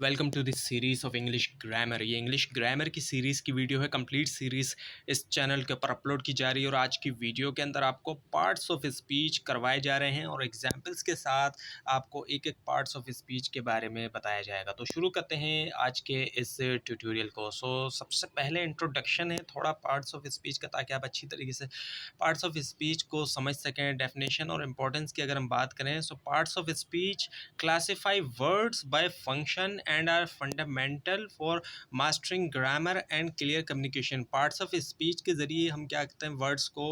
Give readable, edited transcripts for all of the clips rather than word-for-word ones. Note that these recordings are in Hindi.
Welcome to this series of English grammar. ये इंग्लिश ग्रामर की सीरीज़ की वीडियो है। कंप्लीट सीरीज़ इस चैनल के ऊपर अपलोड की जा रही है और आज की वीडियो के अंदर आपको पार्ट्स ऑफ स्पीच करवाए जा रहे हैं और एग्जाम्पल्स के साथ आपको एक एक पार्ट्स ऑफ स्पीच के बारे में बताया जाएगा। तो शुरू करते हैं आज के इस ट्यूटोरियल को। सबसे पहले इंट्रोडक्शन है थोड़ा पार्ट्स ऑफ स्पीच का, ताकि आप अच्छी तरीके से पार्ट्स ऑफ स्पीच को समझ सकें। डेफिनेशन और इम्पोर्टेंस की अगर हम बात करें, so parts of speech classify words by function and are fundamental for mastering grammar and clear communication। parts of speech के ज़रिए हम क्या करते हैं, words को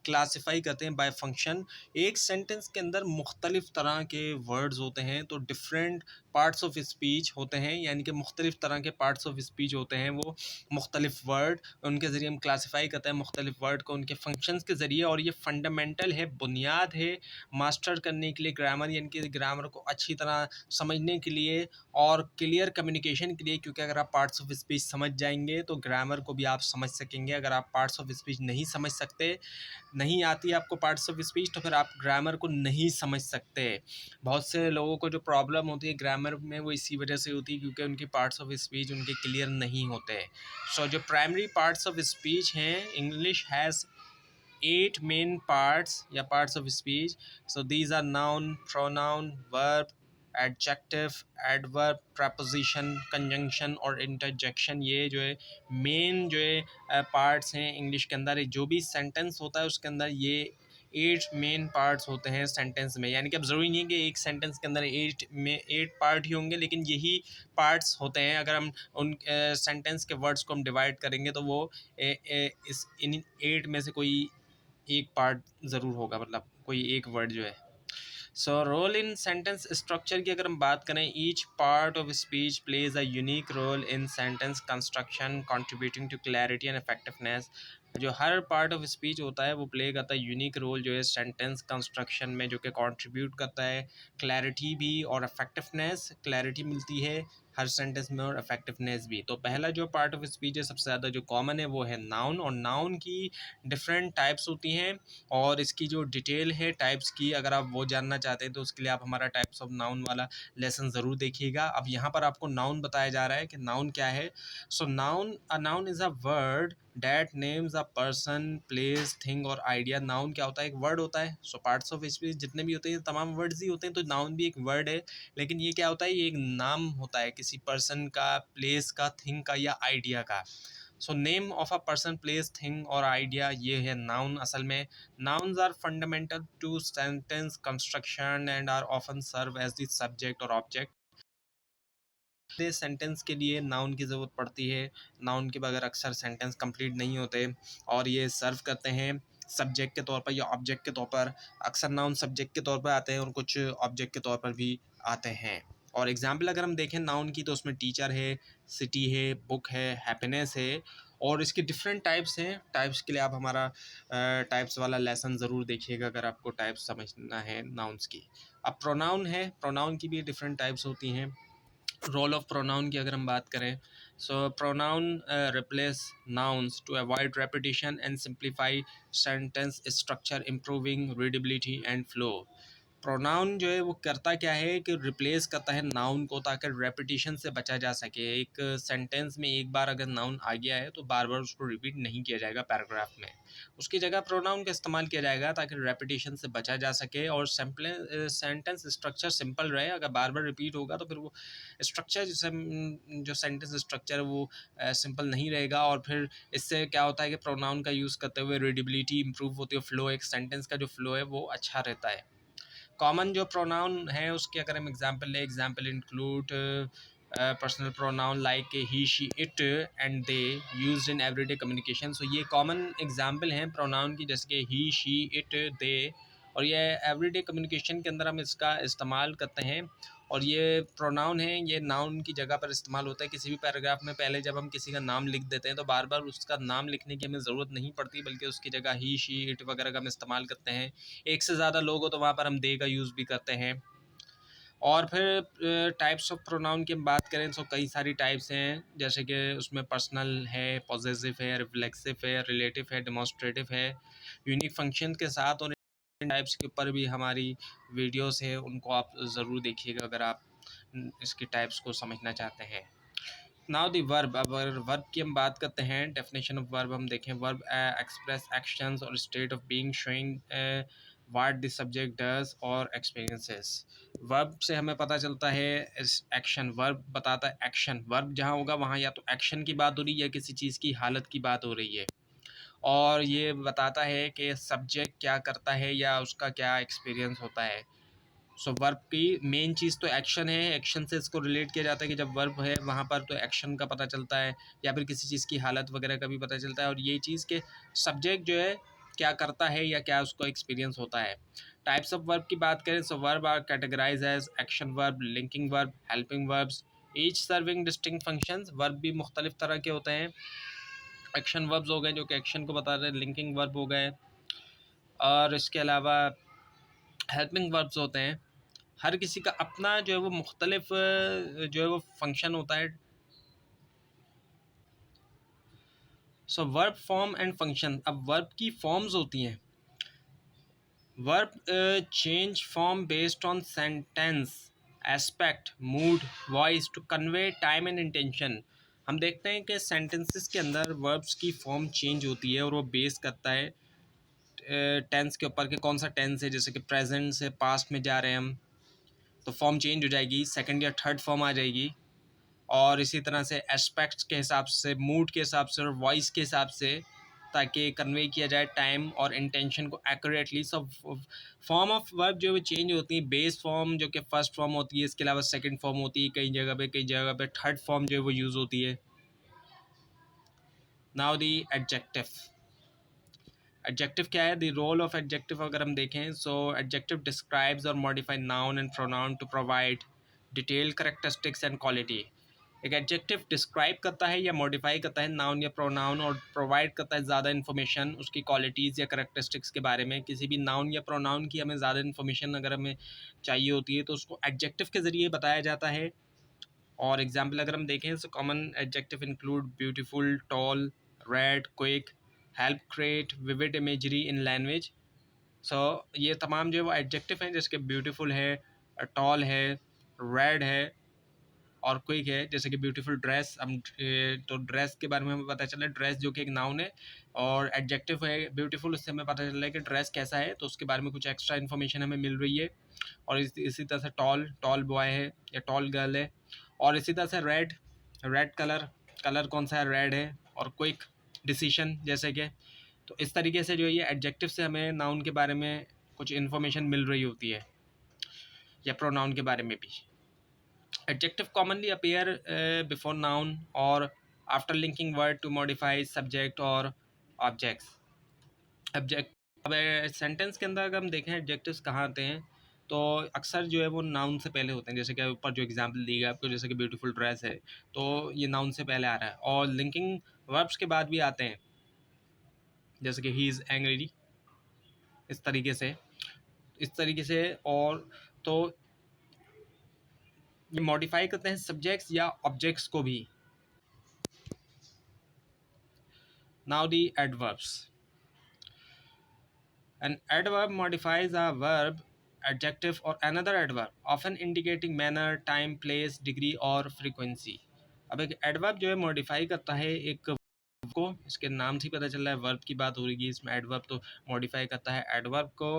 classify करते हैं by function। एक sentence के अंदर मुख्तलिफ तरह के words होते हैं, तो different पार्ट्स ऑफ स्पीच होते हैं, यानी कि मुख्तलिफ तरह के पार्ट्स ऑफ स्पीच होते हैं। वो मुख्तलिफ वर्ड उनके ज़रिए हम क्लासीफाई करते हैं मुख्तलिफ वर्ड को उनके फंक्शंस के ज़रिए, और ये फंडामेंटल है, बुनियाद है मास्टर करने के लिए ग्रामर, यानी कि ग्रामर को अच्छी तरह समझने के लिए और क्लियर कम्युनिकेशन के लिए। क्योंकि अगर आप पार्ट्स ऑफ स्पीच समझ जाएंगे तो ग्रामर को भी आप समझ सकेंगे। अगर आप पार्ट्स ऑफ स्पीच नहीं समझ सकते, नहीं आती आपको पार्ट्स ऑफ स्पीच, तो फिर आप ग्रामर को नहीं समझ सकते। बहुत से लोगों को जो प्रॉब्लम होती है ग्रामर में, वो इसी वजह से होती है क्योंकि उनकी पार्ट्स ऑफ स्पीच उनके क्लियर नहीं होते। जो प्राइमरी पार्ट्स ऑफ स्पीच हैं, इंग्लिश हैज़ 8 main parts या parts of speech। so these are noun, pronoun, verb, adjective, adverb, preposition, conjunction और interjection। ये जो है मेन जो है पार्ट्स हैं इंग्लिश के अंदर। जो भी सेंटेंस होता है उसके अंदर ये 8 मेन पार्ट्स होते हैं सेंटेंस में। यानी कि अब ज़रूरी नहीं है कि एक सेंटेंस के अंदर 8 पार्ट ही होंगे, लेकिन यही पार्ट्स होते हैं। अगर हम उन सेंटेंस के वर्ड्स को हम डिवाइड करेंगे तो वो इन 8 में से कोई एक पार्ट ज़रूर होगा, मतलब कोई एक वर्ड जो है। रोल इन सेंटेंस स्ट्रक्चर की अगर हम बात करें, each part of speech plays a unique role in sentence construction contributing to clarity and effectiveness. जो हर पार्ट ऑफ स्पीच होता है वो प्ले करता है यूनिक रोल जो है सेंटेंस कंस्ट्रक्शन में, जो कि कंट्रीब्यूट करता है क्लैरिटी भी और इफेक्टिवनेस। क्लैरिटी मिलती है हर सेंटेंस में और इफेक्टिवनेस भी। तो पहला जो पार्ट ऑफ स्पीच है सबसे ज़्यादा जो कॉमन है वो है नाउन, और नाउन की डिफरेंट टाइप्स होती हैं और इसकी जो डिटेल है टाइप्स की, अगर आप वो जानना चाहते हैं तो उसके लिए आप हमारा टाइप्स ऑफ नाउन वाला लेसन ज़रूर देखिएगा। अब यहाँ पर आपको नाउन बताया जा रहा है कि नाउन क्या है। Noun is a word that names a person, place, thing और आइडिया। नाउन क्या होता है? एक वर्ड होता है। पार्ट्स ऑफ स्पीच जितने भी होते हैं तमाम वर्ड्स ही होते हैं, तो नाउन भी एक वर्ड है, लेकिन ये क्या होता है, ये एक नाम होता है किसी पर्सन का, प्लेस का, थिंग का या आइडिया का। Name of a person, place, thing और आइडिया, ये है नाउन असल में। Nouns are fundamental to sentence construction and are often serve as the subject और ऑब्जेक्ट। सेंटेंस के लिए नाउन की ज़रूरत पड़ती है। नाउन के बगैर अक्सर सेंटेंस कंप्लीट नहीं होते, और ये सर्व करते हैं सब्जेक्ट के तौर पर या ऑब्जेक्ट के तौर पर। अक्सर नाउन सब्जेक्ट के तौर पर आते हैं और कुछ ऑब्जेक्ट के तौर पर भी आते हैं। और एग्जाम्पल अगर हम देखें नाउन की, तो उसमें टीचर है, सिटी है, बुक है, हैप्पीनेस है, और इसके डिफरेंट टाइप्स हैं। टाइप्स के लिए आप हमारा टाइप्स वाला लेसन ज़रूर देखिएगा अगर आपको टाइप्स समझना है नाउन्स की। अब प्रोनाउन है, प्रोनाउन की भी डिफरेंट टाइप्स होती हैं। रोल ऑफ प्रोनाउन की अगर हम बात करें, pronoun replace nouns to avoid repetition and simplify sentence structure, improving readability and flow. Pronoun जो है वो करता क्या है कि रिप्लेस करता है नाउन को, ताकि रेपिटेशन से बचा जा सके। एक सेंटेंस में एक बार अगर नाउन आ गया है तो बार बार उसको रिपीट नहीं किया जाएगा पैराग्राफ में, उसकी जगह प्रोनाउन का इस्तेमाल किया जाएगा ताकि रेपिटेशन से बचा जा सके और सेंटेंस स्ट्रक्चर सिंपल रहे। अगर बार बार रिपीट होगा तो फिर वो स्ट्रक्चर जो सेंटेंस स्ट्रक्चर वो सिंपल नहीं रहेगा, और फिर इससे क्या होता है कि प्रोनाउन का यूज़ करते हुए रीडेबिलिटी इंप्रूव होती है, फ्लो, एक सेंटेंस का जो फ्लो है वो अच्छा रहता है। कॉमन जो प्रोनाउन है उसके अगर हम एग्जांपल लें, example include personal pronoun like he, she, it and they used in everyday communication. ये कॉमन एग्जांपल हैं प्रोनाउन की, जैसे कि ही, शी, इट, दे, और ये एवरीडे कम्युनिकेशन के अंदर हम इसका इस्तेमाल करते हैं। और ये प्रोनाउन है, ये नाउन की जगह पर इस्तेमाल होता है। किसी भी पैराग्राफ में पहले जब हम किसी का नाम लिख देते हैं तो बार बार उसका नाम लिखने की हमें ज़रूरत नहीं पड़ती, बल्कि उसकी जगह ही, शी, इट वगैरह का हम इस्तेमाल करते हैं। एक से ज़्यादा लोग हो तो वहाँ पर हम दे का यूज़ भी करते हैं। और फिर टाइप्स ऑफ प्रोनाउन की हम बात करें तो कई सारी टाइप्स हैं, जैसे कि उसमें पर्सनल है, पॉजेसिव है, रिफ्लेक्सिव है, रिलेटिव है, डेमोन्स्ट्रेटिव है, यूनिक फंक्शन के साथ। और टाइप्स के ऊपर भी हमारी वीडियोस है, उनको आप ज़रूर देखिएगा अगर आप इसकी टाइप्स को समझना चाहते हैं। नाउ दी वर्ब, अब अगर वर्ब की हम बात करते हैं, डेफिनेशन ऑफ वर्ब हम देखें, वर्ब एक्सप्रेस एक्शंस और state of being showing what the subject does और एक्सपीरियंसेस। वर्ब से हमें पता चलता है इस एक्शन, वर्ब बताता है एक्शन, वर्ब जहाँ होगा वहाँ या तो एक्शन की बात हो रही है या किसी चीज़ की हालत की बात हो रही है, और ये बताता है कि सब्जेक्ट क्या करता है या उसका क्या एक्सपीरियंस होता है। सो वर्ब की मेन चीज़ तो एक्शन है, एक्शन से इसको रिलेट किया जाता है कि जब वर्ब है वहाँ पर तो एक्शन का पता चलता है या फिर किसी चीज़ की हालत वगैरह का भी पता चलता है, और ये चीज़ के सब्जेक्ट जो है क्या करता है या क्या उसको एक्सपीरियंस होता है। टाइप्स ऑफ वर्ब की बात करें, so verb are categorize as action verb, linking verb, helping verbs, each serving distinct functions. Verb भी मुख्तलिफ तरह के होते हैं। एक्शन वर्ब्स हो गए जो कि एक्शन को बता रहे हैं, लिंकिंग वर्ब हो गए, और इसके अलावा हेल्पिंग वर्ब्स होते हैं। हर किसी का अपना जो है वो मुख्तलिफ जो है वो फंक्शन होता है। So verb form and function, अब वर्ब की फॉर्म्स होती हैं। Verb change form based on sentence aspect, mood, voice to convey time and intention. हम देखते हैं कि सेंटेंसेस के अंदर वर्ब्स की फॉर्म चेंज होती है और वो बेस करता है टेंस के ऊपर कि कौन सा टेंस है। जैसे कि प्रेजेंट से पास्ट में जा रहे हैं हम, तो फॉर्म चेंज हो जाएगी, सेकंड या थर्ड फॉर्म आ जाएगी। और इसी तरह से एस्पेक्ट्स के हिसाब से, मूड के हिसाब से और वॉइस के हिसाब से, ताकि कन्वे किया जाए टाइम और इंटेंशन को एक्यूरेटली। सब फॉर्म ऑफ वर्ब जो है चेंज होती है। बेस फॉर्म जो कि फर्स्ट फॉर्म होती है, इसके अलावा सेकंड फॉर्म होती है कई जगह पे थर्ड फॉर्म जो है वो यूज़ होती है। Now the adjective. एडजेक्टिव क्या है? द रोल ऑफ एडजेक्टिव अगर हम देखें, सो एडजेक्टिव डिस्क्राइब्स और modify noun and pronoun to provide detail characteristics and quality. एक एडजेक्टिव डिस्क्राइब करता है या मॉडिफाई करता है नाउन या प्रोनाउन, और प्रोवाइड करता है ज़्यादा इन्फॉर्मेशन उसकी क्वालिटीज़ या करेक्टरिस्टिक्स के बारे में। किसी भी नाउन या प्रोनाउन की हमें ज़्यादा इन्फॉर्मेशन अगर हमें चाहिए होती है तो उसको एडजेक्टिव के ज़रिए बताया जाता है। और एग्जाम्पल अगर हम देखें, so common adjective include beautiful, tall, red, quick, help, create, vivid imagery in language. So ये तमाम जो है वो एडजेक्टिव हैं, जैसे कि ब्यूटीफुल है, टॉल है, रेड है और क्विक है। जैसे कि ब्यूटीफुल ड्रेस, हम तो ड्रेस के बारे में हमें पता चला, ड्रेस जो कि एक नाउन है, और एडजेक्टिव है ब्यूटीफुल, उससे हमें पता चल रहा है कि ड्रेस कैसा है, तो उसके बारे में कुछ एक्स्ट्रा इन्फॉर्मेशन हमें मिल रही है। और इसी तरह से टॉल, टॉल बॉय है या टॉल गर्ल है। और इसी तरह से रेड, रेड कलर, कलर कौन सा है, रेड है। और क्विक, डिसीशन जैसे कि। तो इस तरीके से जो है ये एडजेक्टिव से हमें नाउन के बारे में कुछ इन्फॉर्मेशन मिल रही होती है, या प्रोनाउन के बारे में भी। Adjective commonly appear before noun or after linking word to modify subject or objects. Object, अब सेंटेंस के अंदर अगर हम देखें एडजेक्टिव्स कहाँ आते हैं, तो अक्सर जो है वो नाउन से पहले होते हैं। जैसे कि ऊपर जो एग्जांपल दी गई आपको, जैसे कि ब्यूटीफुल ड्रेस है, तो ये नाउन से पहले आ रहा है। और लिंकिंग वर्ब्स के बाद भी आते हैं, जैसे कि ही इज़ एंग्री, इस तरीके से, इस तरीके से। और तो ये मॉडिफाई करते हैं सब्जेक्ट्स या ऑब्जेक्ट्स को भी। Now the adverbs. An adverb modifies a verb, adjective, or another adverb, often indicating manner, time, place, degree और frequency. अब एक एडवर्ब जो है मॉडिफाई करता है एक verb को, इसके नाम से ही पता चल रहा है वर्ब की बात हो रही है इसमें। एडवर्ब तो मॉडिफाई करता है एडवर्ब को,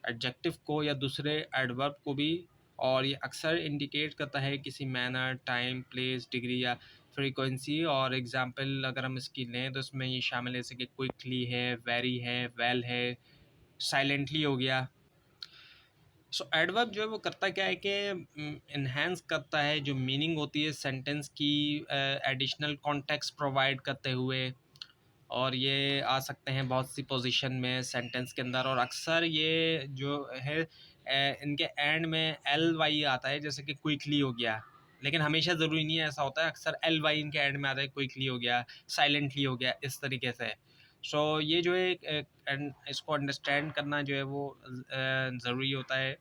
एडजेक्टिव को या दूसरे एडवर्ब को भी। और ये अक्सर इंडिकेट करता है किसी मैनर, टाइम, प्लेस, डिग्री या फ्रीक्वेंसी। और एग्जांपल अगर हम इसकी लें तो इसमें ये शामिल है, जैसे कि क्विकली है, वेरी है, वेल है, साइलेंटली हो गया। सो एडवर्ब जो है वो करता क्या है कि इन्हेंस करता है जो मीनिंग होती है सेंटेंस की, एडिशनल कॉन्टेक्स्ट प्रोवाइड करते हुए। और ये आ सकते हैं बहुत सी पोजीशन में सेंटेंस के अंदर, और अक्सर ये जो है इनके एंड में एल वाई आता है, जैसे कि क्विकली हो गया। लेकिन हमेशा ज़रूरी नहीं है ऐसा होता है, अक्सर एल वाई इनके एंड में आता है, क्विकली हो गया, साइलेंटली हो गया, इस तरीके से। सो ये जो है इसको अंडरस्टैंड करना जो है वो ज़रूरी होता है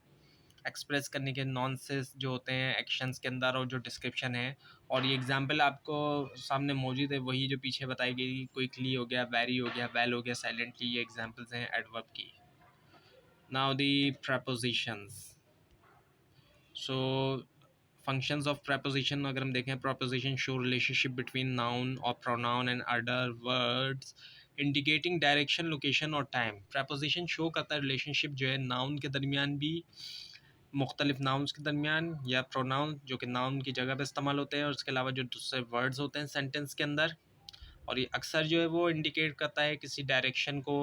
एक्सप्रेस करने के नॉनसेंस जो होते हैं एक्शंस के अंदर, और जो डिस्क्रिप्शन है। और ये एग्जांपल आपको सामने मौजूद है, वही जो पीछे बताई गई, क्विकली हो गया, वेरी हो गया, वेल हो गया, साइलेंटली, ये एग्जांपल्स हैं एडवर्ब की। Now the prepositions. So functions of preposition अगर हम देखें, preposition show relationship between noun और pronoun and other words indicating direction, location और टाइम। प्रपोजिशन शो करता है रिलेशनशिप जो है नाउन के दरमियान भी, मुख्तलिफ नाउन्स के दरमियान, या प्रोनाउन जो कि नाउन की जगह पर इस्तेमाल होते हैं, और उसके अलावा जो दूसरे वर्ड्स होते हैं सेंटेंस के अंदर। और ये अक्सर जो है वो इंडिकेट करता है किसी डायरेक्शन को,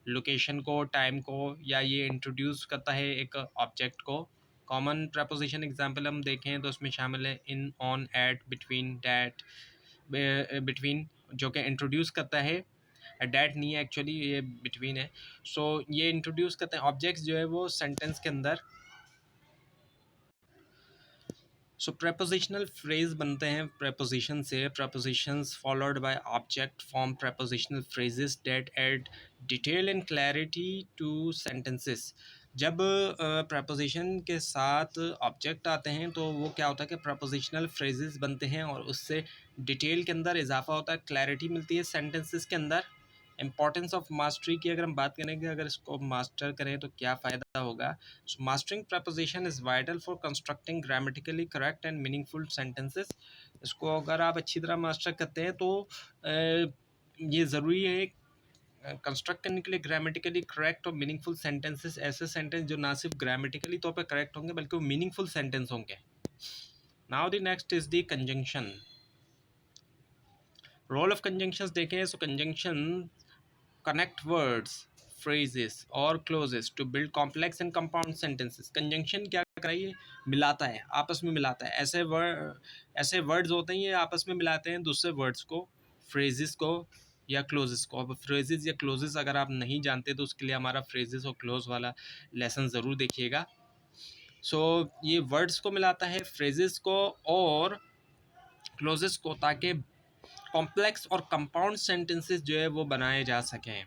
लोकेशन को, टाइम को, या ये इंट्रोड्यूस करता है एक ऑब्जेक्ट को। कॉमन प्रपोजिशन एग्जांपल हम देखें तो उसमें शामिल है in, on, at, between, that, between जो कि इंट्रोड्यूस करता है, डैट नहीं है एक्चुअली, ये बिटवीन है। सो ये इंट्रोड्यूस करते हैं ऑब्जेक्ट्स जो है वो सेंटेंस के अंदर। सो prepositional फ्रेज बनते हैं preposition से। prepositions followed by object form prepositional phrases that add detail and clarity to sentences। जब preposition के साथ ऑब्जेक्ट आते हैं तो वो क्या होता है कि prepositional phrases बनते हैं और उससे डिटेल के अंदर इजाफा होता है, क्लैरिटी मिलती है सेंटेंसेस के अंदर। इंपॉर्टेंस ऑफ मास्टरी की अगर हम बात करेंगे, अगर इसको मास्टर करें तो क्या फ़ायदा होगा। So mastering preposition is vital for constructing grammatically correct and meaningful sentences. इसको अगर आप अच्छी तरह मास्टर करते हैं तो ये ज़रूरी है कंस्ट्रक्ट करने के लिए ग्रामेटिकली करेक्ट और मीनिंगफुल सेंटेंसेस, ऐसे सेंटेंस जो ना सिर्फ ग्रामेटिकली तौर पर करेक्ट होंगे बल्कि वो मीनिंगफुल सेंटेंस होंगे। Now the next is the conjunction. Role of conjunctions देखें तो conjunction connect words, phrases or clauses to build complex and compound sentences। Conjunction क्या कराइए, मिलाता है, आपस में मिलाता है। ऐसे वर्ड्स होते हैं ये आपस में मिलाते हैं दूसरे वर्ड्स को, फ्रेजेस को या क्लोजेस को। अब फ्रेजेस या क्लोजेस अगर आप नहीं जानते तो उसके लिए हमारा फ्रेजेस और क्लोज वाला लेसन ज़रूर देखिएगा। सो ये वर्ड्स को मिलाता है, फ्रेजेस को और क्लोजेस को, ताकि कॉम्प्लेक्स और कंपाउंड सेंटेंसेस जो है वो बनाए जा सकें।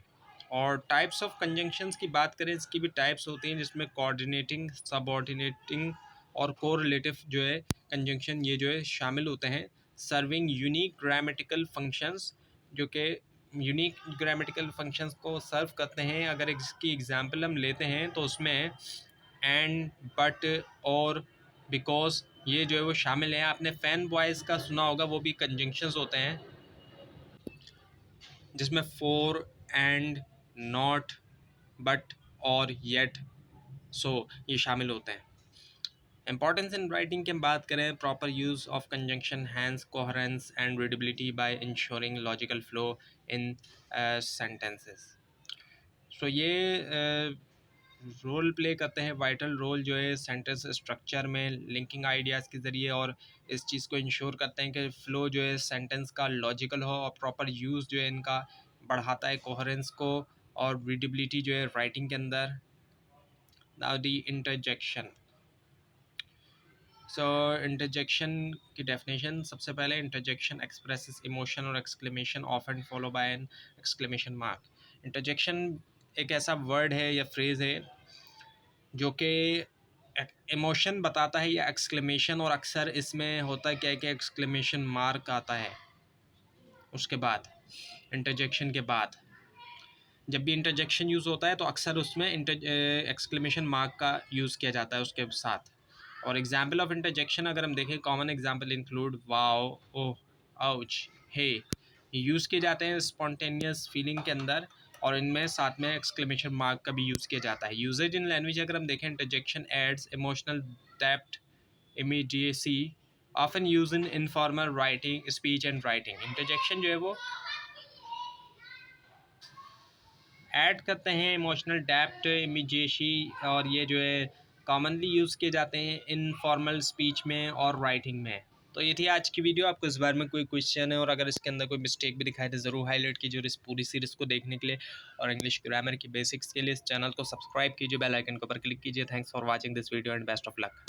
और टाइप्स ऑफ कंजंक्शंस की बात करें, इसकी भी टाइप्स होती हैं जिसमें कोऑर्डिनेटिंग, सबऑर्डिनेटिंग और कोरिलेटिव जो है कंजंक्शन ये जो है शामिल होते हैं। सर्विंग यूनिक ग्रामेटिकल फंक्शंस, जो कि यूनिक ग्रामेटिकल फंक्शंस को सर्व करते हैं। अगर इसकी एग्जांपल हम लेते हैं तो उसमें एंड, बट और बिकॉज ये जो है वो शामिल है। आपने फैन बॉयज़ का सुना होगा, वो भी कंजंक्शंस होते हैं जिसमें फॉर, एंड, नॉट, बट और येट, सो ये शामिल होते हैं। इंपॉर्टेंस इन राइटिंग की हम बात करें, proper use of conjunction enhances coherence and readability by ensuring logical flow in sentences. So ये रोल प्ले करते हैं, वाइटल रोल जो है सेंटेंस स्ट्रक्चर में, लिंकिंग आइडियाज़ के ज़रिए, और इस चीज़ को इंश्योर करते हैं कि फ़्लो जो है सेंटेंस का लॉजिकल हो, और प्रॉपर यूज़ जो है इनका बढ़ाता है कोहेरेंस को और रीडेबिलिटी जो है राइटिंग के अंदर। Now the interjection. So interjection की डेफिनेशन, सबसे पहले इंटरजेक्शन एक्सप्रेसेस इमोशन और exclamation often follow by an exclamation mark. Interjection एक ऐसा वर्ड है या फ्रेज़ है जो कि इमोशन बताता है या एक्सक्लेमेशन, और अक्सर इसमें होता क्या है कि एक्सक्लेमेशन मार्क आता है उसके बाद, इंटरजेक्शन के बाद। जब भी इंटरजेक्शन यूज़ होता है तो अक्सर उसमें एक्सक्लेमेशन मार्क का यूज़ किया जाता है उसके साथ। और एग्जाम्पल ऑफ इंटरजेक्शन अगर हम देखें, कॉमन एग्जाम्पल इंक्लूड वाओ, ओह, आउच, हे। ये यूज़ किए जाते हैं स्पॉन्टेनियस फीलिंग के अंदर, और इनमें साथ में एक्सक्लेमेशन मार्क का भी यूज़ किया जाता है। यूजेज इन लैंग्वेज अगर हम देखें, interjection aids emotional depth, immediacy, often use in informal writing, speech and writing. Interjection जो है वो ऐड करते हैं इमोशनल डेप्थ, इमीडिएसी, और ये जो है कॉमनली यूज़ किए जाते हैं इनफॉर्मल स्पीच में और राइटिंग में। तो ये थी आज की वीडियो। आपको इस बारे में कोई क्वेश्चन है और अगर इसके अंदर कोई मिस्टेक भी दिखाए तो ज़रूर हाईलाइट कीजिए, और इस पूरी सीरीज़ को देखने के लिए और इंग्लिश ग्रामर की बेसिक्स के लिए इस चैनल को सब्सक्राइब कीजिए, बेल आइकन के ऊपर क्लिक कीजिए। Thanks for watching this video and best of luck.